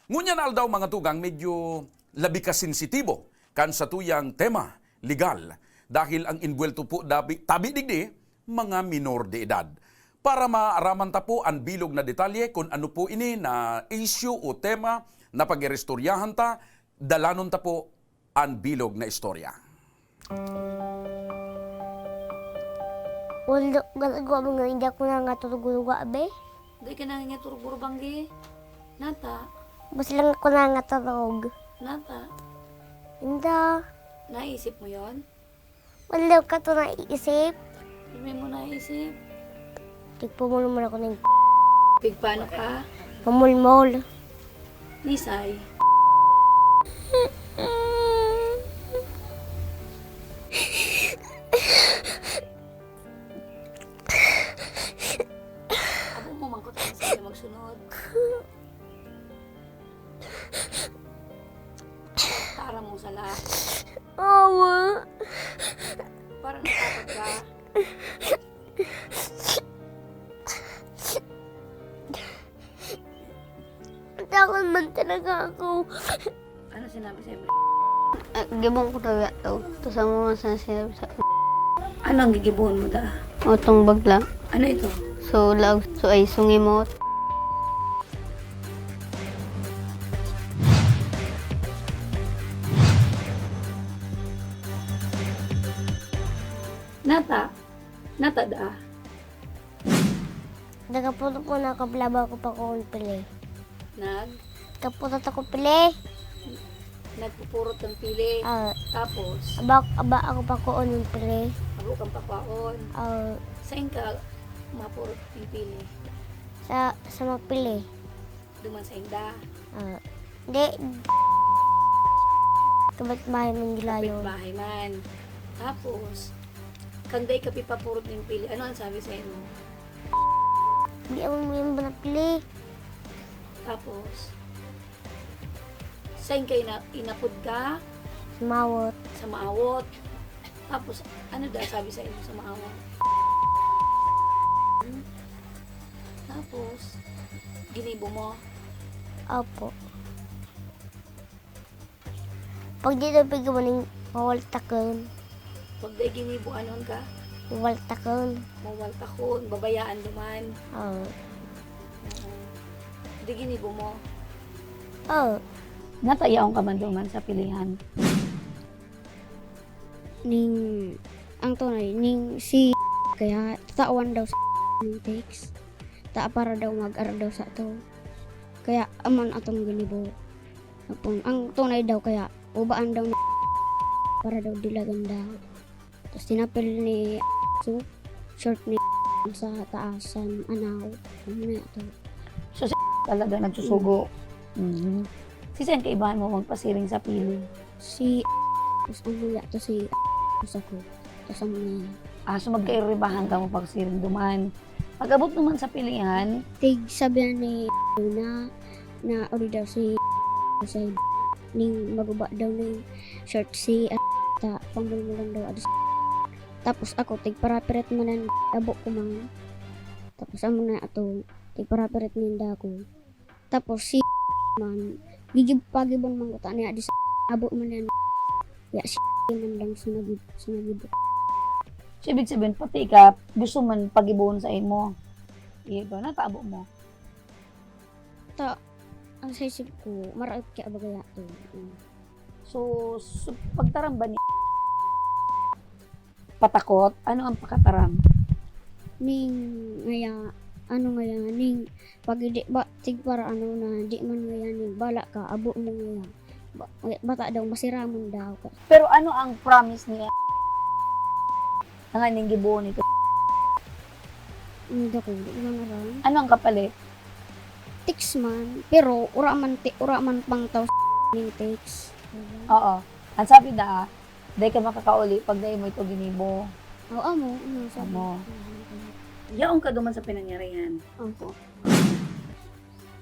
Ngunya na daw mga tugang medyo labi ka sensitibo kan sa tuyang tema legal dahil ang inbuelto po tabi digdi mga minor de edad. Para maaraman ta po ang bilog na detalye kung ano po ini na issue o tema na pag-irestoryahan ta, dalanon ta po ang bilog na istorya. Wala galagawa mga hindi ako na nga turuguruga abe. Di ka na nga turuguro banggi. Nata, Basta lang ako na nga turug. nata, Hindi. naisip mo yon? Wala ka to naisip. Hindi mo naisip. Tigpumulong mo ako ng Big paano ka? mamulmol. Nisay. Abo mo man ko tayo sila magsunod. Tara mo sala. Awa. Parang natakot ka. Takot man talaga ako. Ano sinabi sa'yo? Gibong ko daw yato. Ito sa mga sinasabi sa Ano ang gigibuhon mo da? otong bagla. Ano ito? So, lag, so ay sungimot. Nata? Nata da? Nagaputo po na kablaba ko pa ko pili. Nag? Kaputo ako pili. Nagpupurot ng pili. Tapos, Aba ako pa ko pili. abo kang pakwaon. Saan ka mapurot ng pili? Sa mapili. Duman sa inda. Di. Kabat bahay man nila yun. Bahay man. Tapos, kang day ka pipapurot ng pili, ano ang sabi sa inyo? Di ako may ba pili. Tapos, saan ka inapod ka? Sumawot. Sa maawot. Tapos, ano da sabi sa inyo sa maawot? Tapos, ginibo mo. Opo. Pag dito bigyan mo ng mawaltakon. Pag day ginibo, anon ka? Mawaltakon. Mawaltakon, babayaan duman. Di ginibo mo. Natayaon ka man duman sa pilihan. Ning, ang tunay, ning si kaya tawan daw sa ng text. Para daw mag-ara daw sa to. Kaya aman atong ginibo. Ang tunay daw kaya ubaan daw na para daw dilagan daw. Tapos tinapil ni so, short ni sa taasan anaw. Ano na ito? Talaga nagsusugo. Si saan ka ibahan mo magpasiring sa pili? Si tapos ang luya to si sa ko. Tapos ang So magkairibahan ka mo pagsiring duman. Pag-abot naman sa pilihan, tig sabi ni na uli daw si sa ning maguba daw ning short si ta pambulmulan daw adus. Tapos ako tig parapiret manan abo ko mang. Tapos amo na ato tig parapiret ninda ko. Tapos si man gigib pagibon man ko ta niya adus abo man yan. Ya si man lang sunagib. so ibig sabihin, pati ka, gusto man pag-ibuhon sa imo. Iba na, taabo mo. Ta ang sa isip ko maraot kay abagaya to. So pagtaram ba ni patakot? Ano ang pakataram? Ning ngaya ano ngaya ning pag di ba tig para ano na di man ngaya ning bala ka abo mo ngaya bata daw masiramon daw ka. Pero ano ang promise niya? Ang aning gibuhon nito. Hindi ko di man ron. Ano ang kapalit? Tix man pero ura man pang taw ning tix. Oo. Ang sabi na, dahil ka makakauli pag dahil mo ito ginibo. Oo amo ano sabi. Amo. Yaong ka duman sa pinangyarihan. Opo.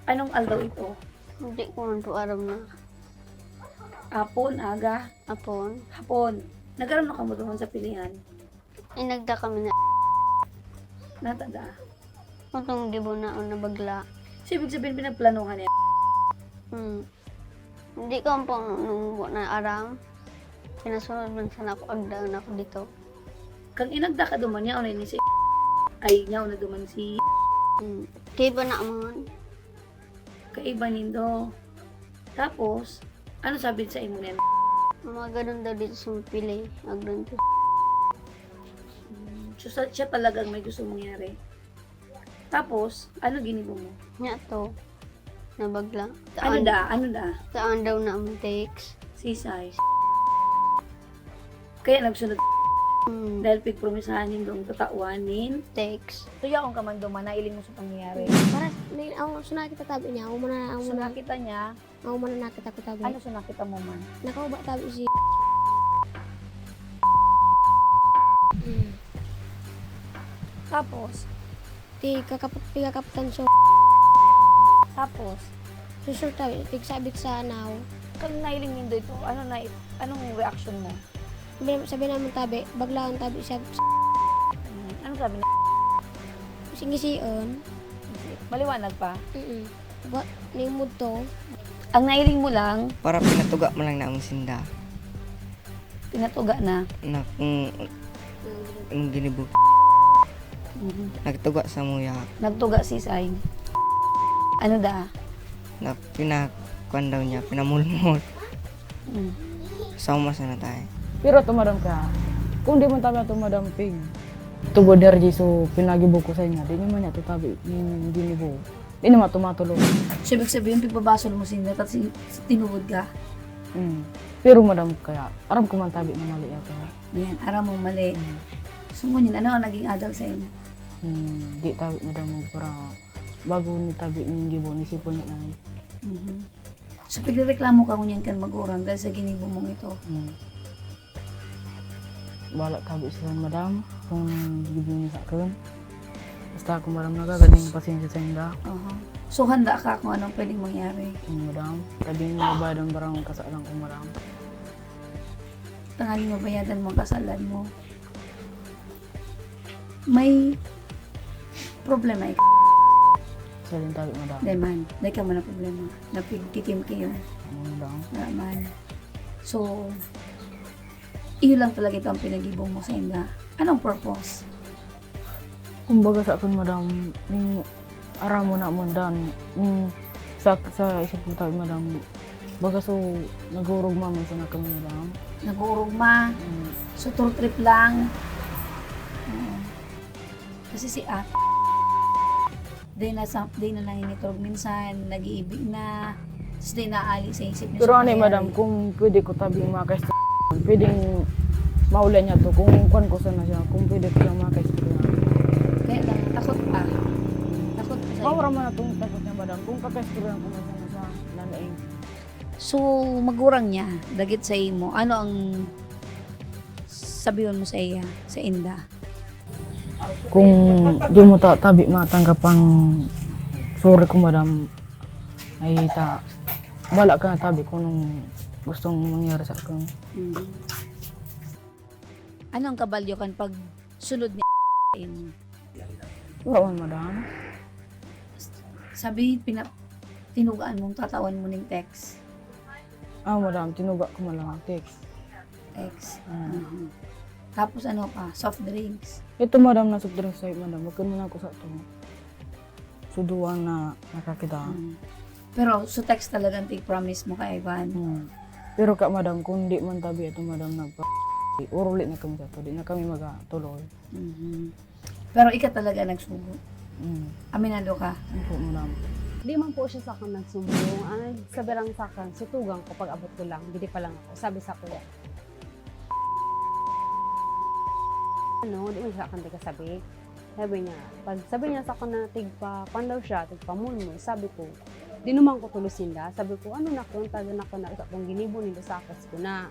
Anong aldaw ito? Hindi ko man to aram na. Hapon, aga, Apon. hapon. Nagkaroon na ka mo duman sa pilihan. Inagda kami na Natada. Kung gibo na o na bagla. So, ibig sabihin, pinagplanuhan niya. Hindi ko pang nung na aram. Pinasunod man sana ako agdaon ako dito. Kang inagda ka duman niya, ni si ay niya na duman si Kaya ba na man? kaiba nindo. Tapos, ano sabi sa imo niyan? Mga ganun daw dito sa pili. Agdaon to. So, siya talagang may gusto mangyari. Tapos, ano ginibo mo? Nya to. Nabagla. Ano da? Ano da? Taan daw na ang text. Sisay. Kaya nagsunod dahil pigpromisahan yung tatauanin. Text. Tuya akong kamando man, nailing mo sa pangyayari. Para ako suna kita tabi niya, ako So nakita niya, nakita ko tabi. ano so nakita mo man? Nakauba tabi si Tapos, Pigakapitan siya. tapos, Susur tabi, pigsabit sa naw. kag nailing nindo ito, anong reaction mo? Sabi naman tabi, baglaan tabi siya. Anong sabi niya? Singisiyon. Maliwanag pa. What? Ning to. Ang nailing mo lang, Para pinatuga mo lang na ang sinda pinatuga na. na kung ginibuk nagtuga sa muya Nagtuga si Say. Ano da? na pinakuan daw niya, pinamulmol. Mm. Sama sana tayo. Pero tumadam ka. Kung di mo tabi na tumadamping. Tubod derji so pinagibo ko sa inyo. Di naman niya tutabi yung ginibo. Di naman tumatulog. So, ibig sabihin, pigbabasol mo sinda, at tinuod ka. Pero madam kaya, aram ko man tabi na mali yata. Yan, aram mo mali. So, ngunyan, ano ang naging adal sa inyo? Di tabi madam mo para bago ni tabi yung gibo ni sipon niya na. So, pagreklamo ka ngunyan kan mag-urang dahil sa ginibo mong ito. Balak tabi sila madam kung gibo niya sa akin. Basta ako maram nagagaling pasensya sa inda. So, handa ka kung anong pwedeng mangyari. Madam, tabi niya ba ng barang kasalang ko madam. Tangaling mabayadan mo ang kasalan mo. May problema ikaw. Salin tabi madam. Deman, dahil ka man ang problema. Napigtikim kayo. Madam. Naman. So, iyo lang talaga ito ang pinag-ibong mo sa inda. Anong purpose? Kumbaga sa akin, madam, yung aram mo na mo dan, sa isip mo tayo, madam, baga so, nagurog mami sa na kami, madam. Nag-uurugma. So, tour trip lang. Oo. Kasi si At, day na nangingitrog minsan, nag-iibig na, tapos day naali sa isip niya. Pero sa ano pangyayari. madam, kung pwede ko tabing makais pwedeng maulan niya to, kung kuan ko sana siya, kung pwede ko lang makais Kaya lang, takot pa. Takot pa sa'yo. Mawara man na itong takot niya, madam, kung kakais ko lang kung sana siya, nanaing. So, magurang niya, dagit sa imo. Ano ang sabihin mo sa iya, sa inda? Kung di mo tabi matanggap ang sorry ko, madam, ay bala ka na tabi kung anong gustong mangyari sa akin. Ano ang kabalyo kan pag sunod niya sa imo? Wala man, madam. Sabi, tinugaan mong tatawan mo ng text. Madam, tinuga ko man lang ang text. Text. Tapos ano pa? Soft drinks. Ito, madam, na soft drinks sa'yo, madam. Huwag ka na ako sa ito. Suduan na nakakita. Pero, so text talagang take-promise mo kay Ivan. Pero ka, madam, kung di man tabi ito, madam, urulit na kami sa ito. Di na kami magatuloy. Pero ikaw talaga nagsugo. Aminado ka. Ano po, madam? Di man po siya sa akin nagsumbong. Ang sabi lang sa akin, sutugang ko pag abot ko lang, bidi pa lang ako. Sabi sa kuya. Ano, di man siya sa akin kasabi. Sabi niya, pag sabi niya sa akin na tigpa, kwan daw siya, tigpa mulmo, sabi ko, di naman ko tulusin da. Sabi ko, ano na ko, taga na ko na isa kong ginibo nila sa akas ko na.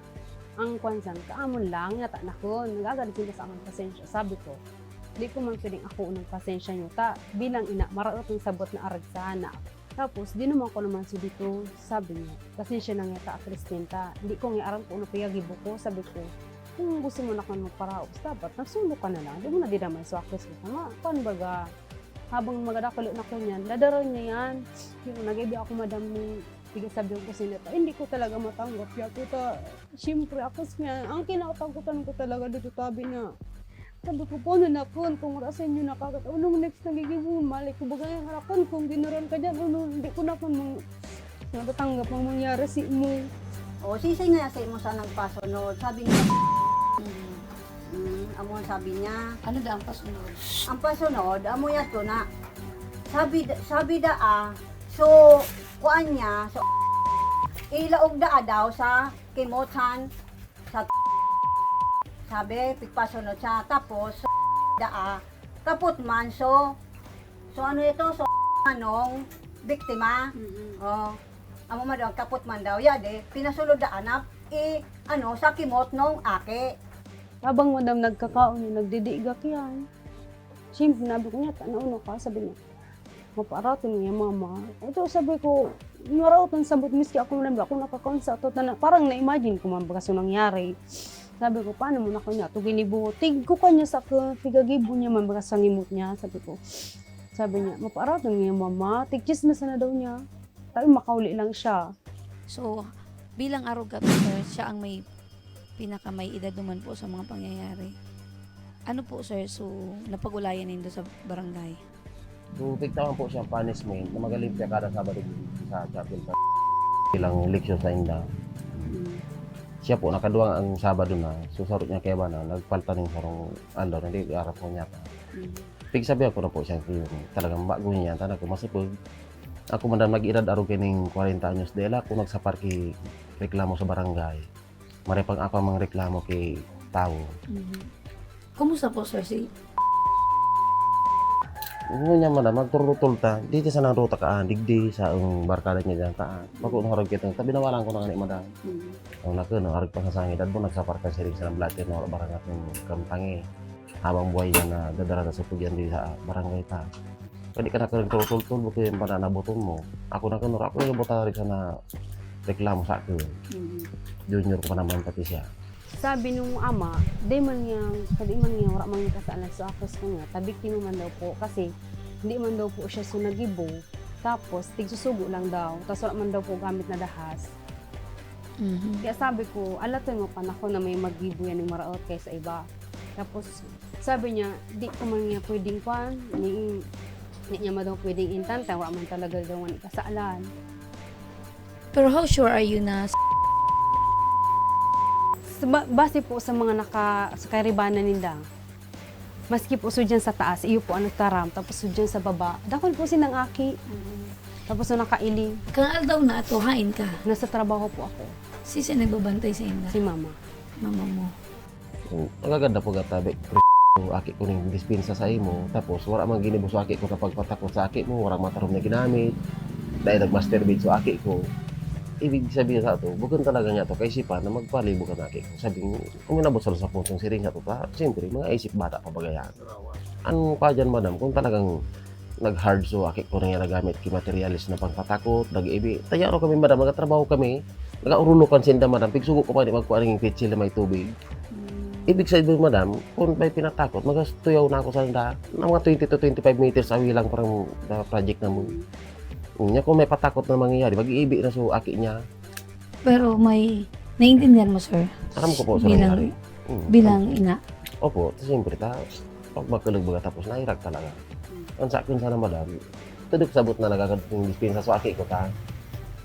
Ang kwansan, kaamon lang, yata na ko, nagagalit sila sa akin pasensya. Sabi ko, di ko man pwedeng ako ng pasensya nyo. Bilang ina, maraot ng sabot na arag sa anak. Tapos, di naman ko naman si dito, sabi niya, pasensya na nga ta, Kristinta. Hindi ko nga aram ko ano payagibo ko, sabi ko, kung gusto mo na kang magparaos, dapat nagsundo ka na lang. Di mo na di naman swakos ko. Paano baga, habang magadakalo na ko niyan, dadaroon niya yan. Yung nag-ibi ako madam ng Tiga sabi ko sinita, hindi ko talaga matanggap. Ya ko siyempre ako siya, ang kinatakutan ko talaga dito tabi na. Sabi ko, paano na po, kung rasan nyo nakakataon, nung next nagigibong, mali ko bagay ang harapan, kung ginaran ka dyan, hindi ko na po natatanggap ang mangyari si mo. O, sisay nga sa imo sa nagpasunod. Sabi niya, amo sabi niya, Ano da ang pasunod? ang pasunod, amo yato na, sabi so, kuan niya, so, ilaog daw sa kimotsan, sa sabi, pigpasunod siya, tapos, so, kaput man, so ano ito, so, anong, biktima, amo man daw, kaput man daw, yade, pinasulod anap, sa kimot nung ake. Habang madam nagkakaon niya, nagdidigak yan. Siyempre, nabi ko niya, tanaw ka, sabi niya, maparatin niya, mama. Ito, sabi ko, narautan sabot, miski ako naman, ako nakakaon sa ito, parang na-imagine ko man ba kasi nangyari. Sabi ko, paano mo na kanya, ito ginibo, tig ko kanya sa tigagibo niya man ba sa ngimot niya, sabi ko. Sabi niya, maparatin niya, mama, tig-chismis na daw niya. Tayo makauli lang siya. So, bilang arugat, sir, siya ang may may edad naman po sa mga pangyayari. Ano po, sir, so napag-ulayan nindo sa barangay? So, tigtawan po siyang punishment na magaling siya kada Sabado sa chapel sa ilang leksyon sa inda. Siya po, nakaduwang ang Sabado na, susarot niya kaya ba na, nagpalta ng sarong alaw, hindi arap po niya. Pigsabihan ko na po siya, talagang bago niya, talagang masipag. Ako man mag-irad aro kining 40 anyos dela, kung nagsaparki reklamo sa barangay. Maripang ako mang reklamo kay tao. Kumusta po, sir, si Ngunya man na, magturutol ta, dito sa nang ruta ka, digdi sa barkada niya dyan ta. Pagkutong harag kitang, tabi nawalan ko na nga ni madam. Ang nakano, harag pa sa sangit, at po nagsapar ka siya rin sa blatter na barang natin kamtangi. Habang buhay yan na dadara sa pugyan din sa barangay ta. Pwede ka na ka nagturutol-tul, buko yung pananaboton mo. Ako na kanor, ako yung buta rin sa na reklamo sa akin. Junior ko pa naman pati siya. Sabi nung ama, di man niya, wala man niya kasaalan sa ako sa kanya, tabiktima man daw po, kasi hindi man daw po siya sunagibo, tapos tigsusugo lang daw, tapos wala man daw po gamit na dahas. Kaya sabi ko, alatoy mo panahon na may magibo yan ng maraot kaysa iba. Tapos sabi niya, di ko man niya pwedeng kwan, hindi niya man daw pwedeng intanta, wala man talaga daw man kasaalan. Pero how sure are you na Base po sa mga sa karibanan ninda, maski po so dyan sa taas, iyo po ang nagtaram, tapos so dyan sa baba, dakon po sinang aki. Tapos so nakailing, kang aldaw na ato hain ka? nasa trabaho po ako, Si nagbabantay sa inda? si mama. Mama mo. Nagaganda po gatabi, aki ko ning dispensa sa imo, tapos wala man ginibo sa aki ko kapag patakot sa aki mo, wala matarom na ginamit, dahil nag-masturbate sa aki ko. Ibig sabihin sa ito, bukan talaga niya ito kaisipan na magpalibo ka na aki ko. Sabi ko, kung minabot sa puntong siring sa ito, siyempre, mga isip bata pa bagayan. Ano pa dyan, madam, kung talagang nag-hard so aki ko na nga nagamit ki materialis na pangpatakot, nag-ibi. Taya ro kami, madam, nagatrabaho kami, nag-aurulokan sinda, madam, pigsugo ko pa, di magkuha ng pitsil na may tubig. Ibig sabihin, madam, kung may pinatakot, magastuyaw na ako sa nda, na mga 20 to 25 meters away lang parang project na mo. Niya kung may patakot na mangyayari, mag-iibi na so aki niya. Pero may naiintindihan mo, sir? Alam ko po sa nangyari. Bilang ina. Opo, siyempre pag magkalag baga tapos nahirag talaga. Ang sa akin sana, madam, tudok sabot na nagagaling dispensa sa aki ko ta.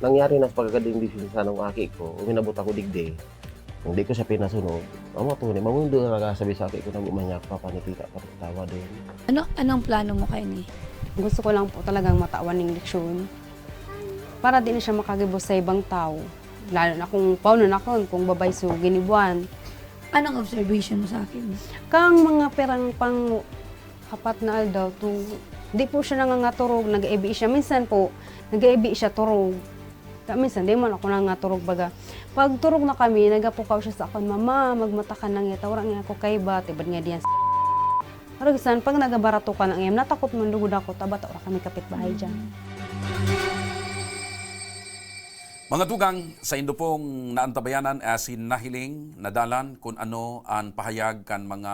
Nangyari na sa pagkagaling dispensa ng aki ko, uminabot ako digdi. Hindi ko siya pinasunod. Amo to ni mamundo na nagasabi sa aki ko na gumanyak pa panitika pa tawa doon. Anong plano mo kay ni? Gusto ko lang po talagang matawan ng leksyon, para di na siya makagibos sa ibang tao. Lalo na kung paano na kung babay so ginibuan. Anong observation mo sa akin? Kang mga perang pang hapat na aldaw, di po siya nangangaturog, nag-ibi siya. Minsan po, nag-ibi siya turog. Minsan, di man ako nangaturog baga. Pag turog na kami, nagapukaw siya sa akin, mama, magmata ka nang ita, wala nga ako kay ba, tibad nga diyan. Pero gisan, pag nagabarato ka ng iyam, natakot man lugod ako, tabat ora kami kapitbahay dyan. Mga tugang, sa indo pong naantabayanan asin nahiling, nadalan kung ano ang pahayag kan mga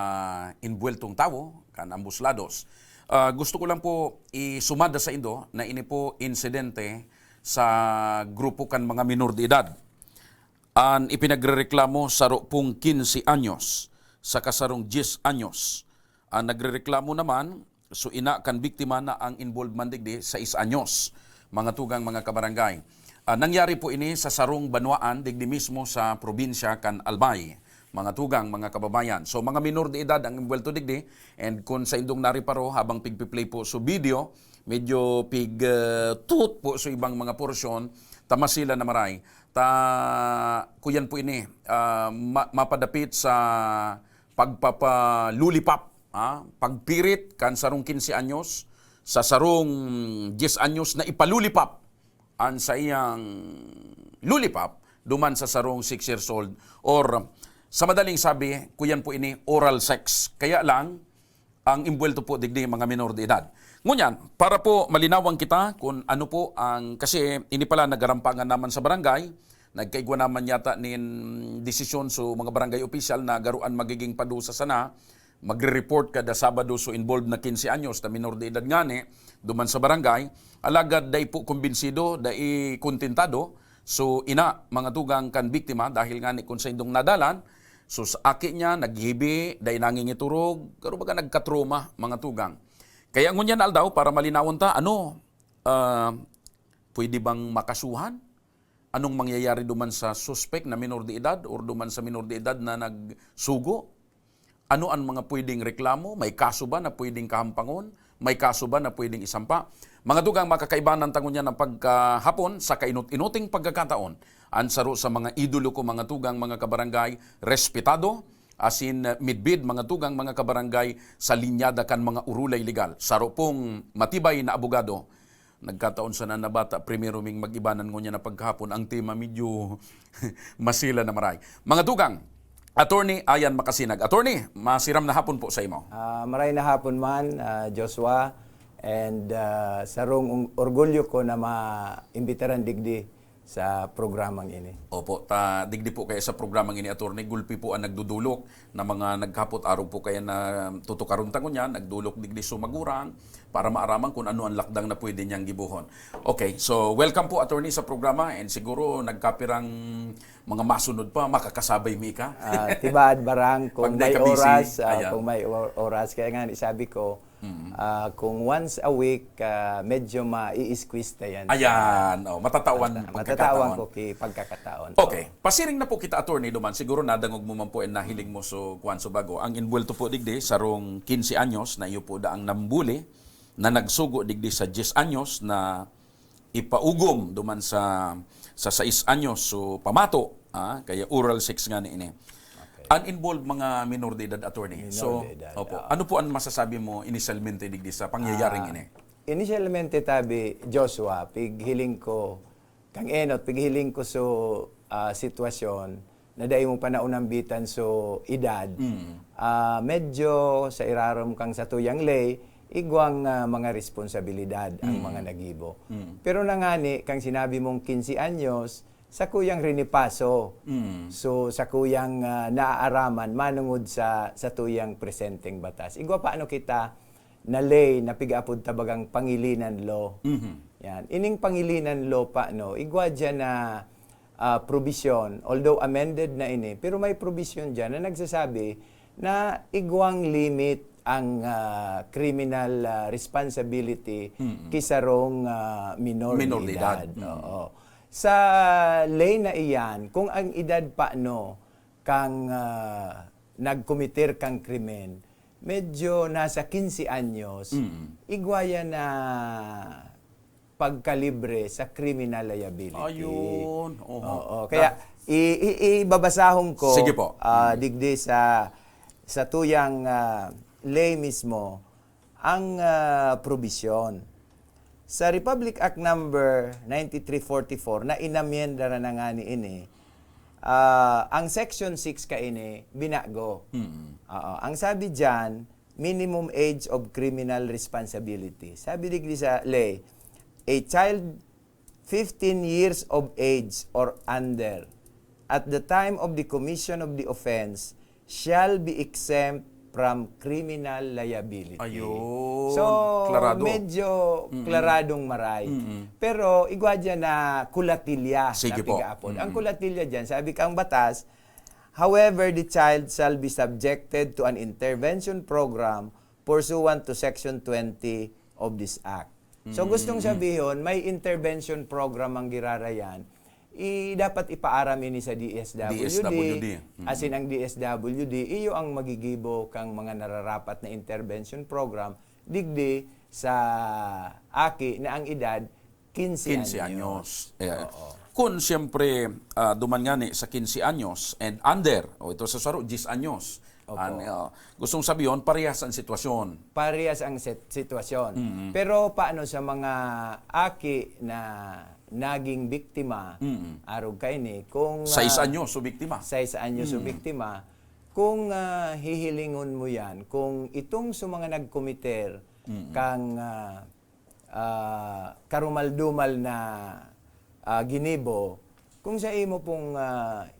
inbueltong tao, kan ambuslados. Gusto ko lang po isumada sa indo na ini po insidente sa grupo kan mga minor de edad. An ipinagrereklamo saro pong 15 anyos sa kasarong 10 anyos. Ang nagrereklamo naman, so ina kan biktima na ang involvement digdi sa 6 anyos, mga tugang mga kabarangay. Nangyari po ini sa sarong banwaan digdi mismo sa probinsya kan Albay, mga tugang mga kababayan. So mga minor de edad ang involved digdi, and kung sa indong nariparo habang pigpi-play po so video, medyo tut po so ibang mga porsyon, tama sila na maray. Kuyan po ini, mapadapit sa pagpapalulipap, pagpirit kan sarong 15 anyos, sa sarong 10 anyos na ipalulipap an sa iyang lulipap, duman sa sarong 6 years old, or sa madaling sabi, kuyan po ini oral sex. Kaya lang, ang imbuelto po digdi mga minor de edad. Ngunyan, para po malinawang kita kung ano po ang, kasi ini pala nagarampangan naman sa barangay, nagkaigwa naman yata nin desisyon so mga barangay official na garuan magiging padusa sana, magre-report kada Sabado so involved na 15 anyos na minor de edad ngani, duman sa barangay, alagad day po kumbinsido, day kontentado, so ina mga tugang kan biktima dahil ngani kung sa indong nadalan, so sa aki niya, naghibi, day nangingiturog, karo baga nagkatroma, mga tugang. Kaya ngunyan aldaw, para malinawon ta, pwede bang makasuhan? Anong mangyayari duman sa suspect na minor de edad or duman sa minor de edad na nagsugo? Ano ang mga pwedeng reklamo? May kaso ba na pwedeng kahampangon? May kaso ba na pwedeng isampa? Mga tugang makakaibanan tangon niya ng pagkahapon sa kainut-inuting pagkakataon. Ansaro sa mga idolo ko mga tugang mga kabarangay, respetado, asin midbid mga tugang mga kabarangay sa linyada kan mga urulay legal. Saro pong matibay na abogado. Nagkataon sa nanabata, primero ming mag-ibanan ko niya na pagkahapon, ang tema medyo masila na maray. Mga tugang, Attorney Ayan Makasinag. Attorney, masiram na hapon po sa imo. Maray na hapon man, Joshua, and sarong orgulyo ko na maimbitaran digdi sa programang ini. Opo, digdi po kaya sa programang ini, Attorney, gulpi po ang nagdudulok na mga nagkapot araw po kaya na tutukaron tangon niya, nagdulok digdi sumagurang para maaraman kung ano ang lakdang na pwede niyang gibuhon. Okay, so welcome po, Attorney, sa programa, and siguro nagkapirang mga masunod pa, makakasabay mi ka. Tibaad barang kung Pag may nakabisi, oras, kung may oras. Kaya nga sabi ko, kung once a week, medyo ma-i-squeeze na yan. Ayan, matatawan Matatawan ko pagkakataon. Okay, pasiring na po kita, Attorney, duman. Siguro nadangog mo man po and nahiling mo so kuwan so bago. Ang invuelto po digdi, sarong 15 anyos na iyo po daang nambuli, na nagsugo digdi sa 10 anyos na ipaugom duman sa 6 anyos so pamato, kaya oral sex nga ni ini. Uninvolved mga minor de edad, Attorney. Opo. Ano po ang masasabi mo initialmente digdi sa pangyayaring ini? Initialmente tabi, Joshua, pighiling ko, kang enot, pighiling ko so sitwasyon na dahil mo panaunang bitan so edad, medyo sa irarom kang sa tuyang lay, igwang mga responsibilidad ang mga nagibo. Pero nangani, kang sinabi mong 15 anyos, sa kuyang rinipaso. So, sa kuyang naaaraman, manungod sa tuyang presenteng batas. Igwa paano kita na lay na pig-apod tabagang Pangilinan Law. Yan. Ining Pangilinan Law pa, no, igwa dyan na provision, although amended na ini, pero may provision dyan na nagsasabi na igwang limit ang criminal responsibility kisarong minor de edad. Sa lay na iyan, kung ang edad pa no, kang nagkomitir kang krimen, medyo nasa 15 anyos, igwaya na pagkalibre sa criminal liability. Ayun. Oo. Kaya ibabasahon ko sige po. digdi sa tuyang lay mismo ang probisyon. Sa Republic Act number 9344 na inamyenda na nga ni ini, ang section 6 ka ini binago. Ang sabi diyan, minimum age of criminal responsibility. Sabi digdi sa lay, a child 15 years of age or under at the time of the commission of the offense shall be exempt from criminal liability. Ayun. So, Klarado. medyo klaradong maray. Pero, igwadya na kulatilya Sige na po. pigaapod. Ang kulatilya dyan, sabi kang batas, however, the child shall be subjected to an intervention program pursuant to Section 20 of this Act. So, gustong sabihin, may intervention program ang girarayan, dapat ipaaram ini sa DSWD. As in, ang DSWD, iyo ang magigibo kang mga nararapat na intervention program, digdi sa aki na ang edad 15 anyos. Yeah. Kung siyempre duman nga ni sa 15 anyos and under, o ito sa saro, 10 anyos, gustong sabihin, parehas ang sitwasyon. Parehas ang sitwasyon. Pero paano sa mga aki na naging biktima, arog kay ni, kung 6 anyos so biktima. 6 anyos so biktima, kung hihilingon mo yan, kung itong sa mga nagkomiter kang karumal-dumal na ginibo, kung sa imo pong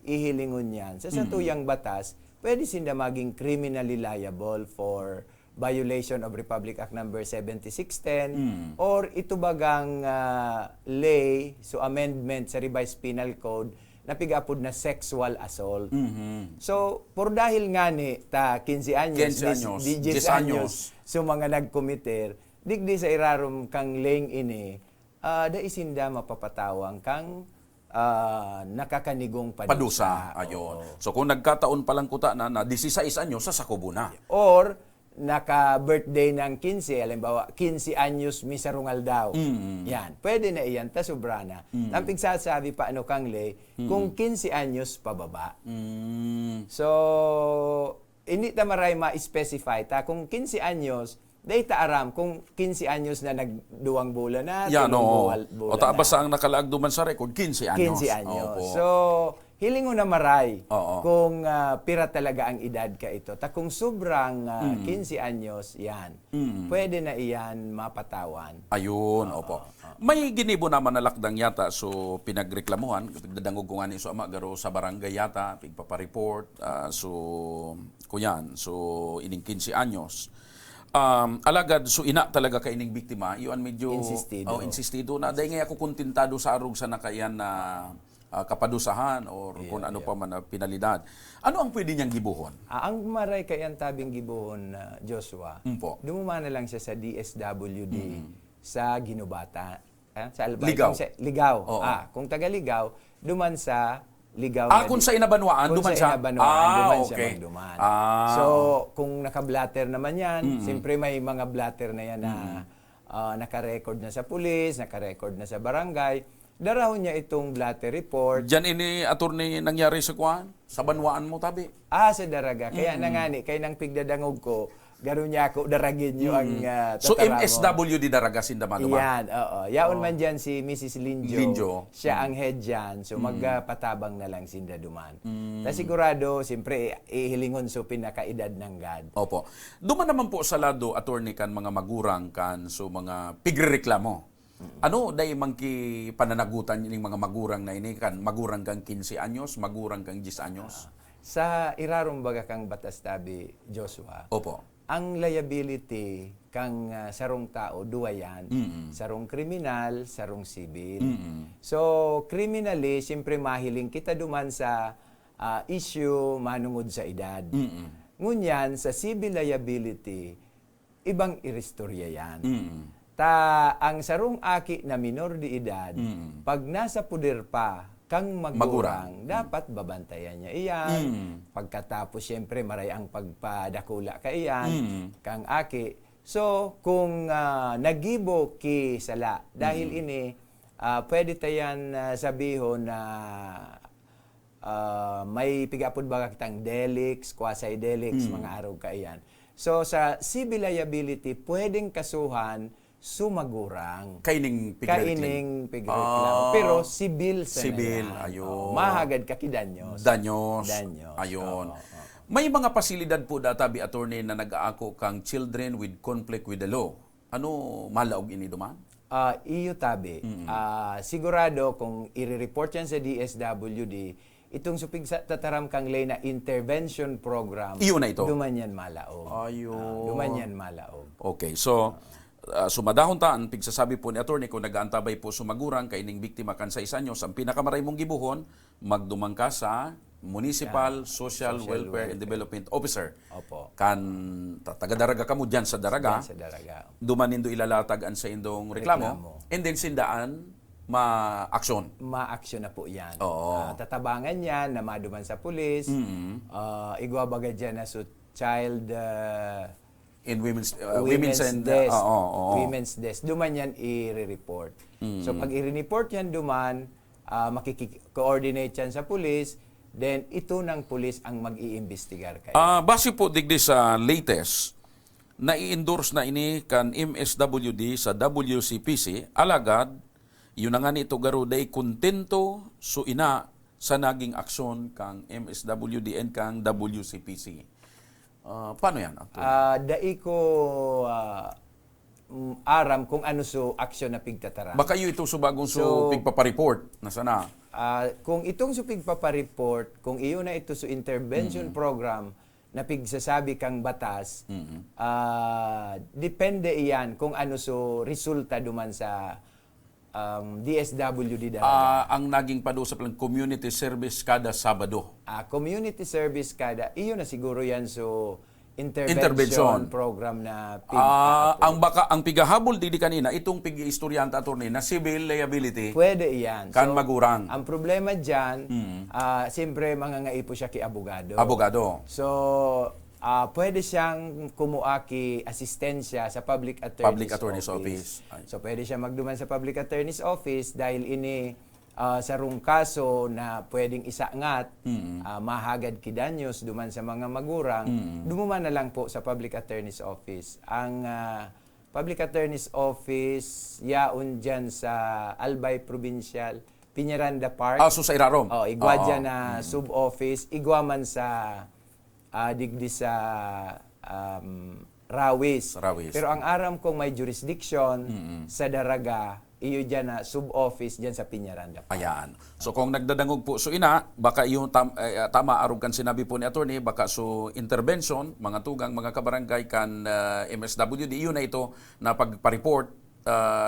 ihilingon yan, sa satuyang batas, pwede sinda maging criminally liable for violation of Republic Act number 7610 or ito bagang lay, so amendment sa revised penal code na pigapod na sexual assault. So, por dahil nga ni ta 15 anyos, 10 anyos, so mga nagkomiter, digdi sa irarom kang laying ini, da isinda mapapatawang kang nakakanigong padusa. Ayon. So kung nagkataon palang kuta na 16 anyos, sa sakubo na. Or naka-birthday ng 15, halimbawa 15 anyos misarungal daw. Yan, pwede na iyan, ta sobra na. Ang pigsasabi pa ano kang lay, kung 15 anyos pababa. So, hindi ta maray ma-specify ta kung 15 anyos, data aram kung 15 anyos na nagduwang bulan na, Yan, bulan o basta ang nakalaag duman sa record, 15 anyos. 15 anyos. Opo. So, hiling mo na maray Oo. kung pira talaga ang edad ka ito. Ta kung sobrang 15 anyos, yan, pwede na iyan mapatawan. Ayun, opo. May ginibo naman na lakdang yata, so pinagreklamuhan, dadangog ko nga ni so ama, garo sa barangay yata, pigpapareport, so kuyan, so ining 15 anyos. Alagad, so ina talaga ka ining biktima, iyon medyo insistido na. Dahil nga ako kontintado sa arog sa nakayan na kapadusahan or kung ano pa man na pinalidad. Ano ang pwede niyang gibuhon? Ang maray kayan tabing gibuhon, Joshua, dumumana lang siya sa DSWD sa Ginubata. Sa Albay. Ligaw. Ligaw. Kung taga Ligaw, duman sa Ligaw. Kung sa Inabanwaan, duman siya? Duman siya okay. magduman. So, kung naka-blatter naman yan, siyempre may mga blatter na yan na naka-record na sa pulis, naka-record na sa barangay, darahon niya itong blatter report. Diyan ini attorney nangyari sa kuan? Sa banwaan mo tabi? Sa daraga. Kaya nangani, kay nang pigdadangog ko, garo niya ako daragin nyo ang So MSWD daraga sinda maduma? Yan, oo. Yaon man dyan si Mrs. Linjo. Siya ang head dyan. So magpatabang na lang sinda duman. Ta sigurado, siyempre, ihilingon so pinakaedad ng God. Opo. Duman naman po sa lado, attorney kan mga magurang kan, so mga pigrereklamo. Ano day mangki pananagutan yung mga magurang na ini kan? Magurang kang 15 anyos, magurang kang 10 anyos? Sa irarong baga kang batas tabi, Joshua. Opo. Ang liability kang sarong tao, duwa yan. Sarong kriminal, sarong civil. So, criminally, siyempre mahiling kita duman sa issue manungod sa edad. Ngunyan, sa civil liability, ibang iristorya yan. Ang sarong aki na minor de edad, pag nasa puder pa, kang magurang, dapat babantayan niya iyan. Pagkatapos, siyempre, maray ang pagpadakula ka iyan, kang aki. So, kung nagibo ki sala, dahil ini, pwede tayan sabihon na may pigapod baga kitang delics, quasi-delics, mga araw ka iyan. So, sa civil liability, pwedeng kasuhan sumagurang. Kaining pigreklamo. Pero sibil sa sibil, na yan. ayun. Mahagad ka ki danyos. Danyos. Ayun. May mga pasilidad po databi, attorney, na nag-aako kang children with conflict with the law. Ano malaog ini duman? Iyo tabi. Sigurado kung i-report yan sa DSWD, itong supig sa tataram kang lay na intervention program, Iyon na ito. dumanyan malaog. Ayun. Dumanyan malaog. Okay, so sumadahon taan, pigsasabi po ni attorney kung nag-aantabay po sumagurang kaining biktima kan sa isanyos, ang pinakamaray mong gibuhon, magdumang ka sa Municipal Social Welfare and Development Officer. Opo. Kan taga-daraga ka mo dyan sa daraga, Sa daraga. dumanindo ilalatag ang sa indong reklamo, and then sindaan ma-aksyon. Ma-action na po yan. Oo. Tatabangan yan na maduman sa pulis. Igwa baga dyan na so child In women's and desk. Women's Women's desk. Duman yan i-report. So pag i-report yan duman, makiki-coordinate yan sa pulis, then ito ng pulis ang mag-iimbestigar kayo. Base po digdi sa latest, na-i-endorse na ini kan MSWD sa WCPC, alagad, yun na nga nito garo day kontento so ina sa naging aksyon kang MSWD and kang WCPC. Paano yan? Dai ko aram kung ano so aksyon na pigtataran. Baka yun ito subagong so pigpapareport na sana. Kung itong so pigpapareport, kung iyo na ito so intervention program na pigsasabi kang batas, depende iyan kung ano so resulta duman sa DSWD daraga. Ang naging padusap lang community service kada Sabado. Community service kada, iyo na siguro yan so intervention program na ang pigahabol di kanina itong pigi-istoryanta attorney na civil liability. Pwede iyan. Kan magurang. Ang problema diyan, siyempre mangangaipo siya ki abogado. Abogado. So pwede siyang kumuaki asistensya sa Public Attorney's Office. So pwede siya magduman sa Public Attorney's Office dahil ini sa rung kaso na pwedeng isaangat, mahagad kidanyos duman sa mga magurang, dumuman na lang po sa Public Attorney's Office. Ang Public Attorney's Office yaon dyan sa Albay Provincial, Piñaranda Park. So sa Irarom? Igwa dyan na sub-office, igwa man sa digdi sa Rawis. Pero ang aram kong may jurisdiction sa Daraga, iyo dyan na sub-office dyan sa Piñaranda. Ayan. So kung nagdadangog po so ina, baka yung tama arog kan sinabi po ni attorney, baka so intervention, mga tugang, mga kabarangay kan MSWD, yun na ito na pagpa-report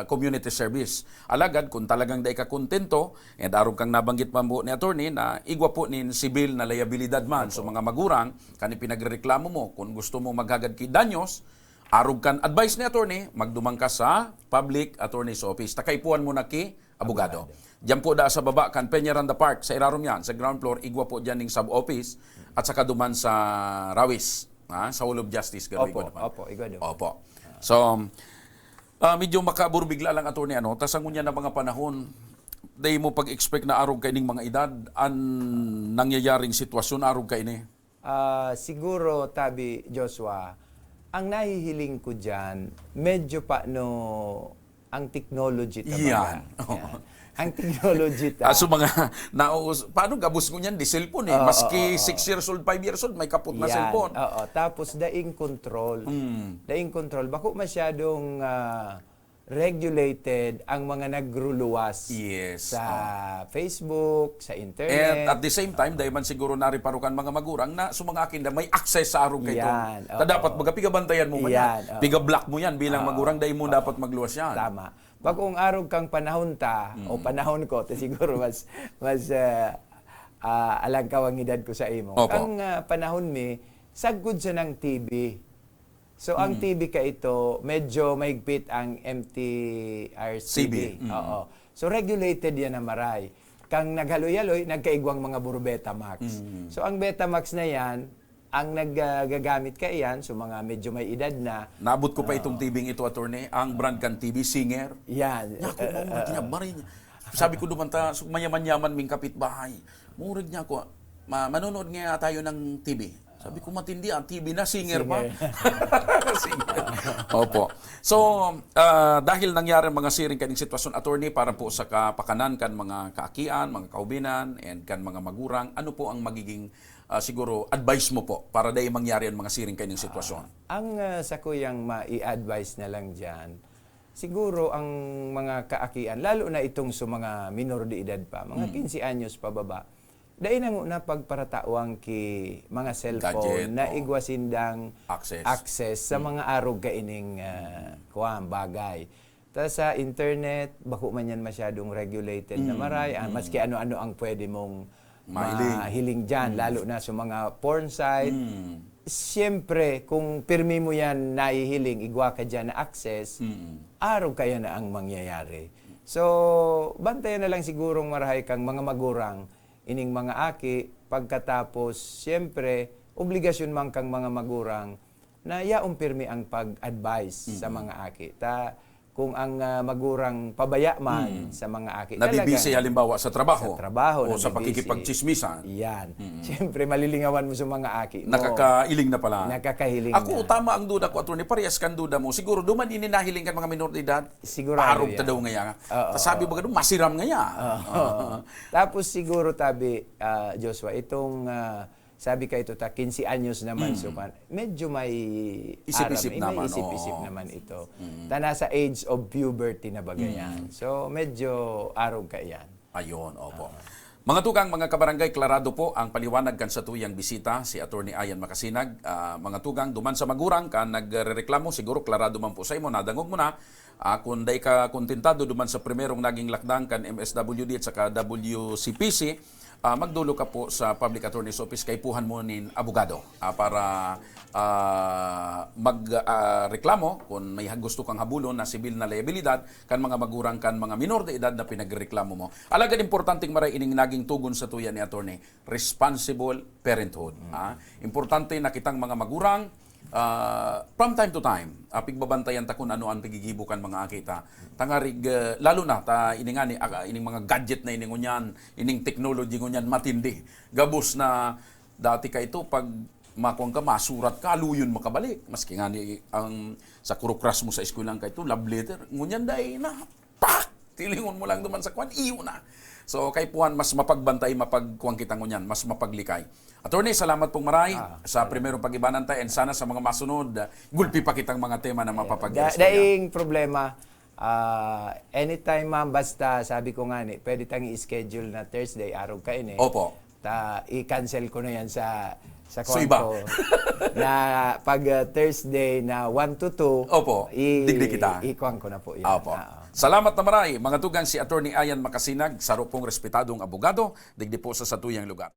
community service. Alagad, kung talagang day ka kontento, and arog kang nabanggit pa po ni attorney na igwa po nin civil na liabilidad man. So mga magurang, kani pinagreklamo mo, kung gusto mo maghagad ki danyos, arog kan advice ni attorney, magdumang ka sa Public Attorney's Office. Takaipuan mo na ki abogado. Diyan po da sa baba kan Peñaranda Park, sa Irarom yan, sa ground floor, igwa po dyan ning sub-office at saka duman sa Rawis, sa Hall of Justice. Opo, igwa doon. Opo. So, medyo makaburbigla lang attorney tasangon niya na mga panahon day mo pag-expect na arog kaining mga edad an nangyayaring sitwasyon arog kaini. Siguro tabi Joshua, ang nahihiling ko diyan medyo pa ang technology Yan. Ang technology So mga paano gabus ko niyan di cellphone maski 6 years old 5 years old may kaput na cellphone. Tapos daing control. Daing control bako masyadong regulated ang mga nagruluwas sa Facebook, sa internet. And at the same time dahil man siguro nariparukan mga magurang na sumangaki na may access sa arog kay dapat pigabantayan mo man yan. Piga-block mo yan bilang magurang dahil mo dapat magluwas yan. Tama. Pag kung arog kang panahon o panahon ko, siguro mas alang kawang edad ko sa imo. Ang panahon mi, saggod siya ng TV. So ang TV ka ito, medyo maigpit ang MTRCB. So regulated yan na maray. Kang naghaloy-aloy, nagkaigwang mga buro Betamax. So ang Betamax na yan, ang nagagamit ka iyan, so mga medyo may edad na. Naabot ko pa itong TV ito, attorney, ang brand kan TV, Singer. Yan. Sabi ko dumanta, mayaman-yaman ming kapitbahay. Murid niya ako, manonood nga tayo ng TV. Sabi ko, matindi ang TV na, Singer pa. Singer. Opo. So, dahil nangyari mga siring kaning sitwasyon, attorney, para po sa kapakanan kan mga kaakian, mga kaubinan, and kan mga magurang, ano po ang magiging siguro advice mo po para dahil mangyari ang mga siring kaning sitwasyon? Ang sa kuyang mai-advise na lang dyan, siguro ang mga kaakian, lalo na itong sa mga minor de edad pa, mga 15 anyos pababa, dahil na pagparatawang ki mga cellphone Gadget, na oo. igwasindang Access. sa mga arog kaining bagay. Tapos sa internet, bako man yan masyadong regulated na maray, maski ano-ano ang pwede mong mahiling dyan, lalo na sa mga porn site. Siyempre, kung pirmi mo yan naihiling, igwa ka dyan na access, araw kaya na ang mangyayari. So, bantayan na lang sigurong marahay kang mga magurang, ining mga aki, pagkatapos, siyempre, obligasyon man kang mga magurang na yaong pirmi ang pag-advise sa mga aki. Kung ang magurang pabaya man sa mga aki. Nabibisi halimbawa sa trabaho. O sa nabibisi. pakikipagchismisan. Yan. Siyempre, malilingawan mo sa mga aki. Nakakailing na pala. Nakakahiling Ako, na. tama ang duda ko, Atty. Parehas kan duda mo. Siguro, duman ininahiling kan mga minor de edad. Sigurado Parog yan. ta daw ngaya. Sabi ba ganun, masiram ngaya. Tapos siguro, tabi, Joshua, itong sabi ka ito, 15 anyos naman, so medyo may Isip-isip naman, may isip-isip oo. naman ito. Nasa age of puberty na baga yan. So, medyo arog ka yan. Ayon, opo. Mga tugang, mga kabarangay, klarado po ang paliwanag kan sa tuyang bisita si Atty. Ayan Makasinag. Mga tugang, duman sa magurang ka nagrereklamo, siguro klarado man po sa imo, nadangog mo na. Kung day ka kontentado duman sa primerong naging lakdang kan MSWD at saka WCPC, magdulo ka po sa Public Attorney's Office kay puhan mo nin abogado para magreklamo kung may gusto kang habulon na sibil na liabilidad kan mga magurang kan mga minor de edad na pinagreklamo mo. Alagad importanteng maray ining naging tugon sa tuyan ni Attorney, responsible parenthood. Importante na kitang mga magurang from time to time, pigbabantayan ta kung ano ang pigigibukan mga akita. Tangarig, lalo na, ining mga gadget na iningunyan, ining technology ngunyan matindi. Gabos na dati ka ito, pag makuang ka, masurat ka, luyon makabalik. Maski nga ni, sa kurukras mo sa eskwelahan ka ito, love letter, ngunyan dahi na, pak! Tilingon mo lang duman sa kwan, iyo na. So, kay puhan, mas mapagbantay, mapagkuang kita ngunyan, mas mapaglikay. Attorney, salamat pong maray sa primerong pag-ibanan tayo and sana sa mga masunod, gulpi pa kitang mga tema na mapapag-istorya. Daing problema, anytime ma'am, basta sabi ko nga ni, pwede tayong i-schedule na Thursday, araw ka ini. Opo. I-cancel ko na yan sa So, kwan iba. ko. Na pag Thursday na 1 to 2, Opo, digdi kita. I-kwan ko na po yan. Opo. Salamat na maray. Mga tugang si Atty. Ayan Makasinag, saro pong respetadong abogado, digdi po sa satuyang lugar.